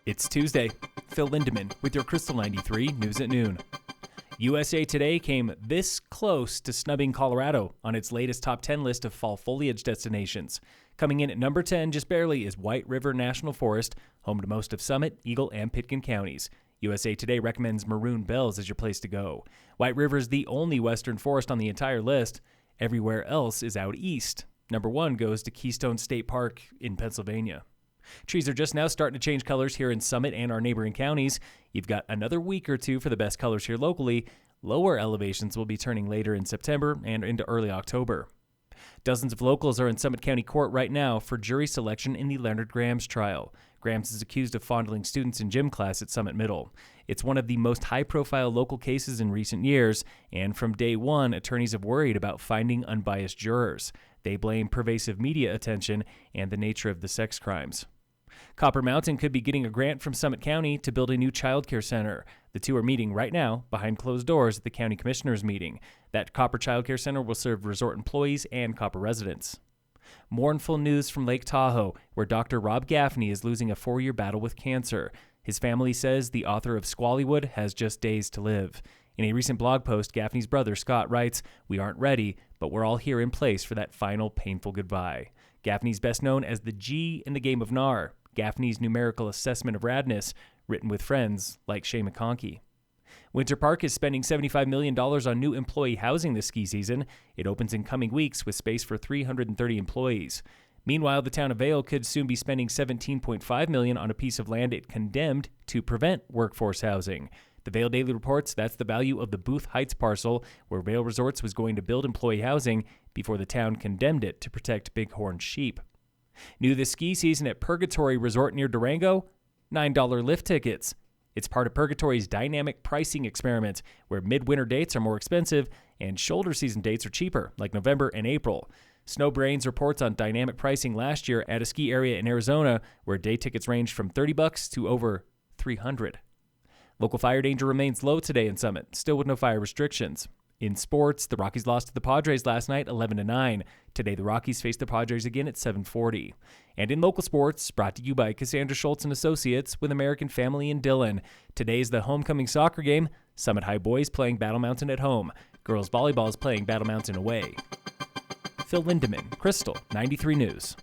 It's Tuesday. Phil Lindemann with your Krystal 93 News at Noon. USA Today came this close to snubbing Colorado on its latest top 10 list of fall foliage destinations. Coming in at number 10, just barely, is White River National Forest, home to most of Summit, Eagle, and Pitkin counties. USA Today recommends Maroon Bells as your place to go. White River is the only western forest on the entire list. Everywhere else is out east. Number 1 goes to Keystone State Park in Pennsylvania. Trees are just now starting to change colors here in Summit and our neighboring counties. You've got another week or two for the best colors here locally. Lower elevations will be turning later in September and into early October. Dozens of locals are in Summit County Court right now for jury selection in the Leonard Grams trial. Grams is accused of fondling students in gym class at Summit Middle. It's one of the most high-profile local cases in recent years, and from day one, attorneys have worried about finding unbiased jurors. They blame pervasive media attention and the nature of the sex crimes. Copper Mountain could be getting a grant from Summit County to build a new childcare center. The two are meeting right now behind closed doors at the county commissioners meeting. That Copper childcare center will serve resort employees and Copper residents. Mournful news from Lake Tahoe, where Dr. Robb Gaffney is losing a 4-year battle with cancer. His family says the author of Squallywood has just days to live. In a recent blog post, Gaffney's brother Scott writes, "We aren't ready, but we're all here in place for that final painful goodbye." Gaffney's best known as the G in the game of NAR, Gaffney's numerical assessment of radness, written with friends like Shay McConkey. Winter Park is spending $75 million on new employee housing this ski season. It opens in coming weeks with space for 330 employees. Meanwhile, the town of Vail could soon be spending $17.5 million on a piece of land it condemned to prevent workforce housing. The Vail Daily reports that's the value of the Booth Heights parcel, where Vail Resorts was going to build employee housing before the town condemned it to protect bighorn sheep. New this ski season at Purgatory Resort near Durango, $9 lift tickets. It's part of Purgatory's dynamic pricing experiment, where midwinter dates are more expensive and shoulder season dates are cheaper, like November and April. Snowbrains reports on dynamic pricing last year at a ski area in Arizona, where day tickets ranged from $30 to over $300. Local fire danger remains low today in Summit, still with no fire restrictions. In sports, the Rockies lost to the Padres last night 11-9. Today, the Rockies face the Padres again at 7:40. And in local sports, brought to you by Cassandra Schultz & Associates with American Family in Dillon. Today is the homecoming soccer game. Summit High boys playing Battle Mountain at home. Girls volleyball is playing Battle Mountain away. Phil Lindemann, Krystal 93 News.